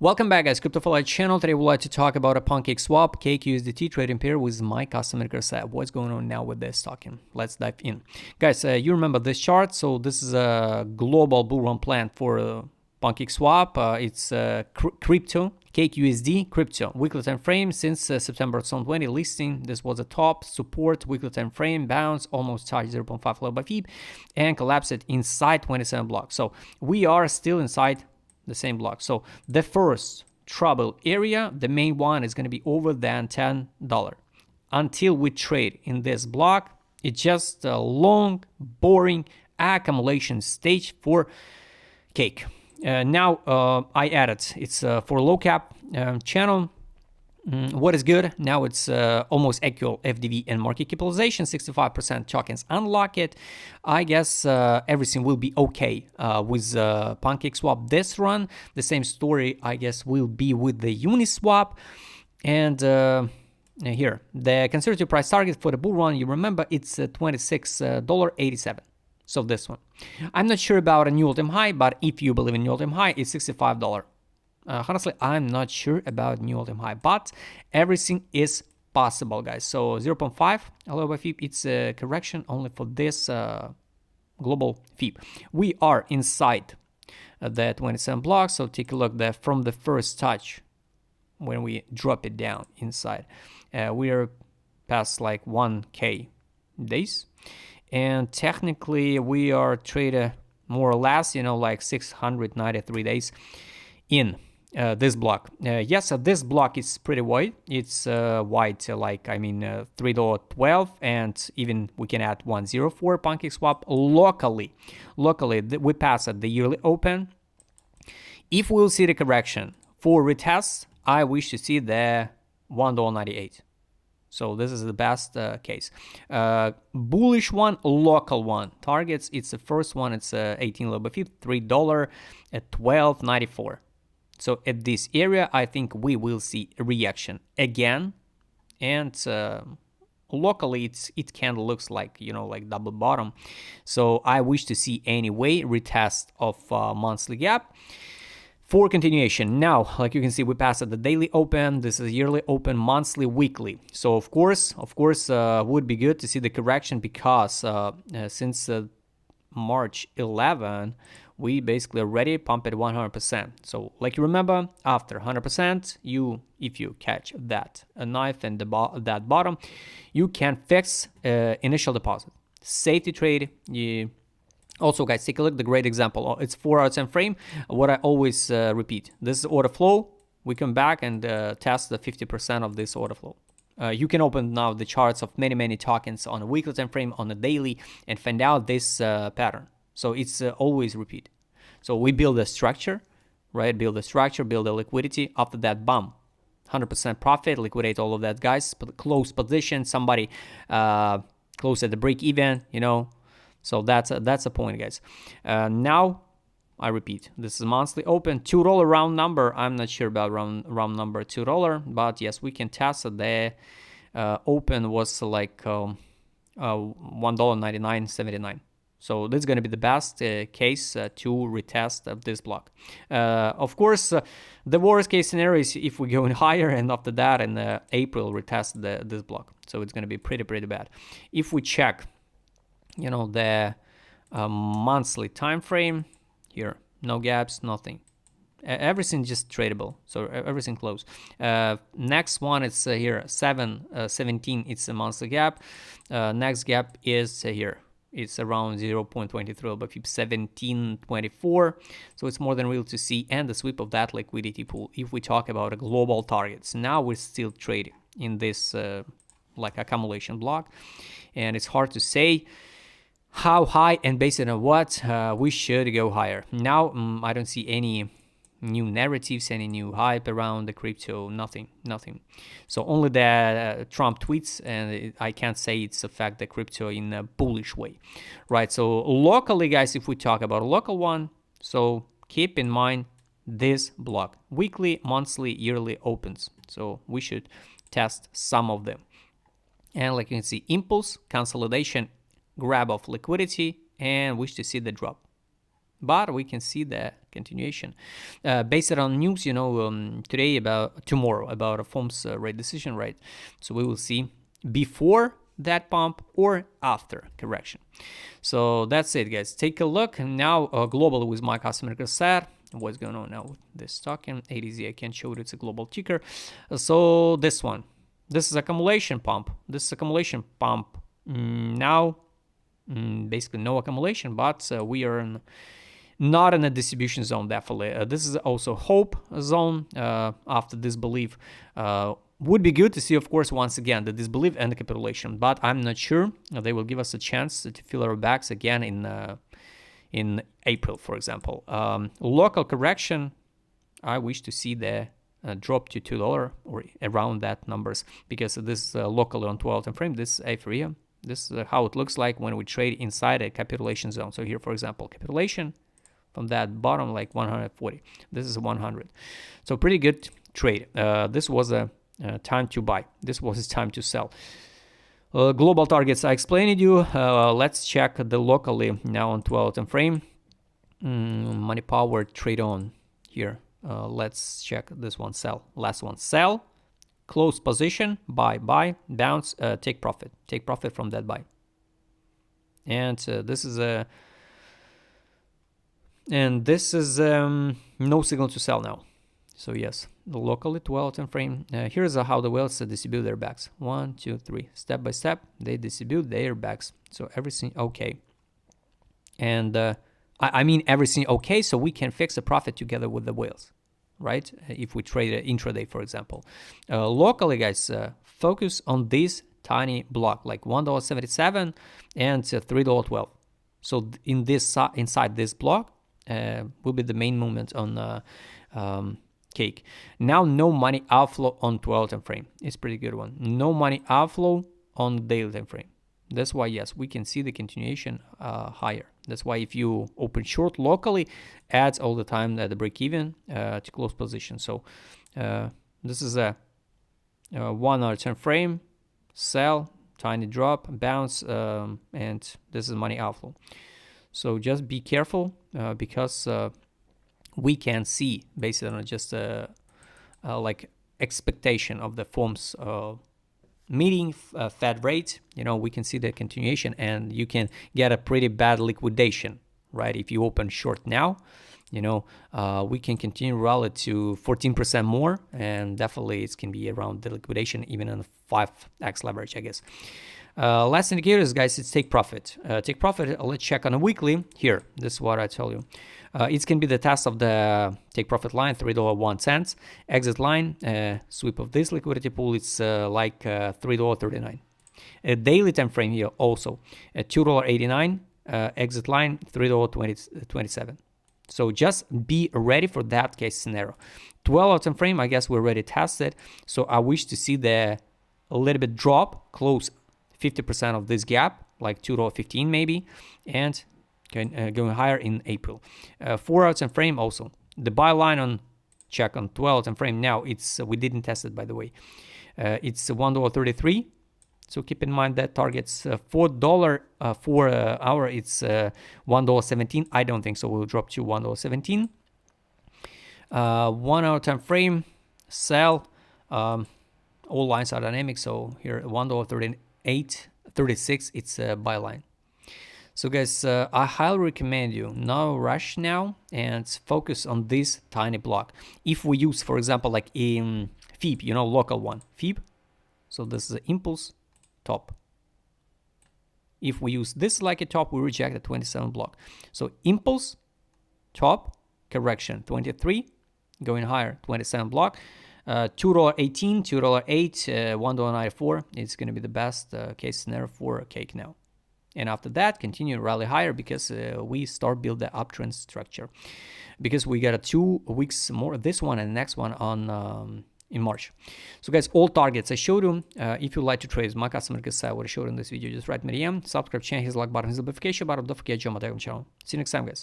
Welcome back, guys. CryptoFly channel. Today we'd like to talk about a PancakeSwap Cake USDT trading pair with my customer Grasset. What's going on now with this token? Let's dive in, guys. You remember this chart? So this is a global bull run plan for PancakeSwap. It's crypto Cake USD crypto weekly time frame since September 2020 listing. This was a top support weekly time frame bounce, almost touched 0.5 level by FIB and collapsed it inside 27 blocks. So we are still inside the same block. So the first trouble area, the main one, is going to be over than $10. Until we trade in this block, it's just a long, boring accumulation stage for Cake. Now I added, it's for low cap channel. What is good now? It's almost equal FDV and market capitalization. 65% tokens unlock it. I guess everything will be okay with PancakeSwap this run. The same story, I guess, will be with the Uniswap. And here, the conservative price target for the bull run, you remember, it's $26.87. So this one. I'm not sure about a new all-time high, but if you believe in new all-time high, it's $65. Honestly, I'm not sure about new all-time high, but everything is possible, guys. So 0.5 low by FIB, it's a correction only for this global FIB. We are inside the 27 blocks, so take a look there from the first touch when we drop it down inside. We are past like 1K days, and technically we are traded more or less, like 693 days in this block. Yes, this block is pretty wide. It's wide, $3.12, and even we can add 104 PancakeSwap locally. We pass at the yearly open. If we'll see the correction for retest, I wish to see the $1.98. So this is the best case. Bullish one, local one. Targets, it's the first one. It's 18 low by FIB, $3 at $12.94. So at this area, I think we will see a reaction again, and locally it kind of looks like like double bottom. So I wish to see anyway retest of monthly gap for continuation. Now, like you can see, we passed at the daily open. This is yearly open, monthly, weekly. So of course, would be good to see the correction because since March 11. We basically already pumped it 100%. So like you remember, after 100%, if you catch that knife and that bottom, you can fix initial deposit. Safety trade. Also, guys, take a look at the great example. It's 4 hour time frame. What I always repeat, this is order flow. We come back and test the 50% of this order flow. You can open now the charts of many tokens on a weekly time frame, on a daily, and find out this pattern. So it's always repeat. So we build a structure, right? Build a liquidity. After that, bam, 100% profit, liquidate all of that, guys. Close position, somebody close at the break even, So that's a point, guys. Now, I repeat, this is monthly open, $2 round number. I'm not sure about round number $2, but yes, we can test it. The open was like $1.9979. So this is going to be the best case to retest of this block. Of course, the worst case scenario is if we go in higher, and after that in April retest this block. So it's going to be pretty bad. If we check, the monthly time frame here, no gaps, nothing. Everything just tradable, so everything close. Next one, it's here 17. It's a monthly gap. Next gap is here. It's around 0.23, but 17.24. So it's more than real to see, and the sweep of that liquidity pool. If we talk about a global targets, now we're still trading in this like accumulation block, and it's hard to say how high and based on what we should go higher. Now I don't see any new narratives, any new hype around the crypto, nothing. So only the Trump tweets, and I can't say it's affect the crypto in a bullish way, right? So locally, guys, if we talk about a local one, so keep in mind this block, weekly, monthly, yearly opens. So we should test some of them. And like you can see, impulse, consolidation, grab of liquidity, and wish to see the drop. But we can see the continuation. Based on news, tomorrow about a FOM's rate decision, right? So we will see before that pump or after correction. So that's it, guys. Take a look now globally with my customer said. What's going on now with this token? ADZ, I can't show it, it's a global ticker. So this is accumulation pump. This is accumulation pump. Now, basically no accumulation, but we are not in a distribution zone, definitely. This is also hope zone after disbelief. Would be good to see, of course, once again, the disbelief and the capitulation, but I'm not sure they will give us a chance to fill our bags again in April, for example. Local correction, I wish to see the drop to $2 or around that numbers, because this is locally on 12 time frame. This is apheria. This is how it looks like when we trade inside a capitulation zone. So here, for example, capitulation from that bottom, like 140. This is 100. So pretty good trade. This was a time to buy. This was time to sell. Global targets I explained you. Let's check the locally now on 12 time frame. Money power trade on here. Let's check this one. Sell. Last one. Sell. Close position. Buy. Bounce. Take profit. Take profit from that buy. And this is no signal to sell now. So yes, the locally 12 time frame. Here's how the whales distribute their bags. 1, 2, 3. Step by step, they distribute their bags. So everything okay. And I mean everything okay, so we can fix a profit together with the whales, right? If we trade intraday, for example. Locally, guys, focus on this tiny block, like $1.77 and $3.12. So in this inside this block will be the main movement on cake. Now no money outflow on 12 time frame. It's pretty good one. No money outflow on the daily time frame. That's why, yes, we can see the continuation higher. That's why if you open short locally, adds all the time at the break even to close position. So this is a 1 hour time frame, sell, tiny drop, bounce, and this is money outflow. So just be careful because we can see based on just like expectation of the FOM's meeting Fed rate. We can see the continuation, and you can get a pretty bad liquidation, right? If you open short now, we can continue rally to 14% more, and definitely it can be around the liquidation even on 5x leverage, I guess. Last indicators, guys, it's take profit. Take profit, let's check on a weekly. Here, this is what I tell you. It can be the test of the take profit line, $3.01. Exit line, sweep of this liquidity pool, it's like $3.39. A daily time frame here also, $2.89. Exit line, $3.27. So just be ready for that case scenario. 12-hour time frame, I guess we already tested. So I wish to see a little bit drop, close 50% of this gap, like $2.15 maybe, and going higher in April. 4-hour time frame also. The buy line on check on 12 time frame now, it's we didn't test it, by the way. It's $1.33. So keep in mind that targets $4 for hour. It's $1.17. I don't think so. We'll drop to $1.17. 1 hour time frame, sell. All lines are dynamic. So here $1.38.36. It's a buy line. So guys, I highly recommend you no rush now and focus on this tiny block. If we use, for example, like in FIB, local one, FIB. So this is an impulse top. If we use this like a top, we reject the 27 block. So impulse, top, correction, 23, going higher, 27 block. $2.18, $2.08, $1.94. It's going to be the best case scenario for cake now. And after that, continue to rally higher because we start build the uptrend structure. Because we got 2 weeks more, this one and the next one on in March. So guys, all targets I showed you. If you like to trade my customer side, what I showed in this video, just write me a DM, subscribe, channel, his like button, his notification button. Don't forget to join my Telegram channel. See you next time, guys.